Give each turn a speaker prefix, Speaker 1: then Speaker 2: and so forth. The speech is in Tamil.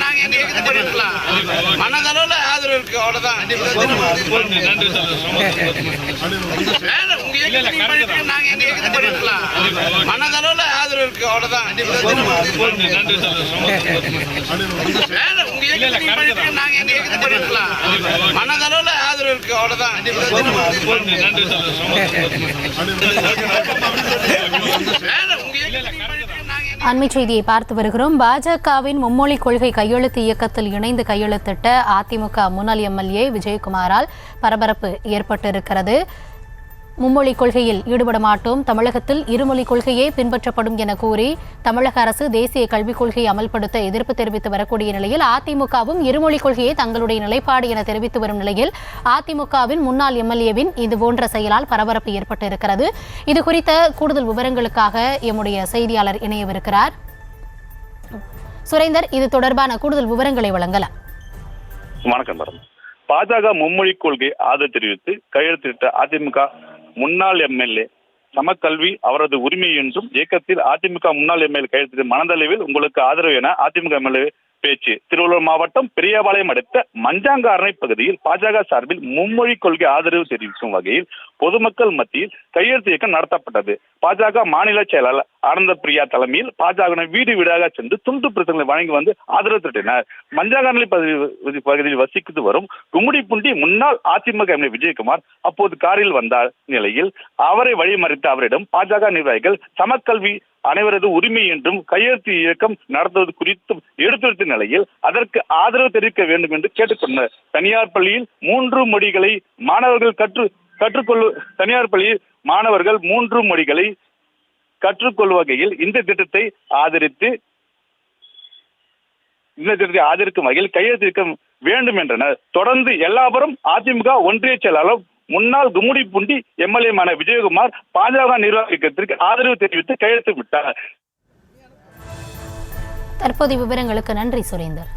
Speaker 1: நாங்க எங்க பண்ணிருக்கலாம். மனதளவுல ஆதரவு இருக்கு, அவ்வளவுதான். நாங்க எங்க பண்ணிருக்கலாம். மனதளவுல ஆதரவு இருக்கு, அவ்வளவுதான். நாங்க எங்க பண்ணிருக்கலாம். மனதளவுல ஆதரவு இருக்கு, அவ்வளவுதான்.
Speaker 2: அண்மை செய்தியை பார்த்து வருகிறோம். பாஜகவின் மும்மொழி கொள்கை கையெழுத்து இயக்கத்தில் இணைந்து கையெழுத்திட்ட அதிமுக முன்னாள் எம்எல்ஏ விஜயகுமாரால் பரபரப்பு ஏற்பட்டிருக்கிறது. மும்மொழி கொள்கையில் ஈடுபட மாட்டோம், தமிழகத்தில் இருமொழி கொள்கையே பின்பற்றப்படும் என கூறி தமிழக அரசு தேசிய கல்விக் கொள்கையை அமல்படுத்த எதிர்ப்பு தெரிவித்து வரக்கூடிய நிலையில் அதிமுகவும் இருமொழி கொள்கையை தங்களுடைய நிலைப்பாடு என தெரிவித்து வரும் நிலையில் அதிமுகவின் முன்னாள் எம்எல்ஏவின் இதுபோன்ற செயலால் பரபரப்பு ஏற்பட்டிருக்கிறது. இது குறித்த கூடுதல் விவரங்களுக்காக எம்முடைய செய்தியாளர் இணையவிருக்கிறார். சுரேந்தர், இது தொடர்பான கூடுதல் விவரங்களை வழங்கலாம்.
Speaker 3: வணக்கம் மேடம். பாஜக மும்மொழி கொள்கை ஆதரவு தெரிவித்து கையெழுத்திட்ட அதிமுக முன்னாள் எம்எல்ஏ சமக்கல்வி அவரது உரிமை என்றும் இயக்கத்தில் அதிமுக முன்னாள் எம்எல்ஏ கையெழுத்திட்ட மனதளவில் உங்களுக்கு ஆதரவு என அதிமுக எம்எல்ஏ பேச்சு. திருவள்ளூர் மாவட்டம் பெரியபாளையம் அடுத்த மஞ்சாங்காரணை பகுதியில் பாஜக சார்பில் மும்மொழி கொள்கை ஆதரவு தெரிவிக்கும் வகையில் பொதுமக்கள் மத்தியில் கையெழுத்து இயக்கம் நடத்தப்பட்டது. பாஜக மாநில செயலாளர் ஆனந்த பிரியா தலைமையில் பாஜக வீடு வீடாக சென்று துண்டு பிரச்சனைகளை வழங்கி வந்து ஆதரவு திரட்டினர். மஞ்சாங்காரணை பகுதியில் வசித்து வரும் கும்மிடிப்பூண்டி முன்னாள் அதிமுக எம்எல்ஏ விஜயகுமார் அப்போது காரில் வந்த நிலையில் அவரை வழிமறித்த அவரிடம் பாஜக நிர்வாகிகள் சமக்கல்வி அனைவரது உரிமை என்றும் கையெழுத்து இயக்கம் நடத்துவது குறித்தும் எடுத்துரைத்த நிலையில் அதற்கு ஆதரவு தெரிவிக்க வேண்டும் என்று கேட்டுக்கொண்டனர். தனியார் பள்ளியில் 3 மொழிகளை மாணவர்கள் தனியார் பள்ளியில் மாணவர்கள் 3 மொழிகளை கற்றுக்கொள்ளும் வகையில் இந்த திட்டத்தை ஆதரிக்கும் வகையில் கையெழுத்து இயக்க வேண்டும் என்றனர். தொடர்ந்து எல்லாபுரம் அதிமுக ஒன்றிய செயலாளர் முன்னாள் கும்மிடிப்பூண்டி எம்எல்ஏமான விஜயகுமார் பாஜக நிர்வாகத்திற்கு ஆதரவு தெரிவித்து கையெழுத்து விட்டார்.
Speaker 2: தற்போதைய விவரங்களுக்கு நன்றி சுரேந்தர்.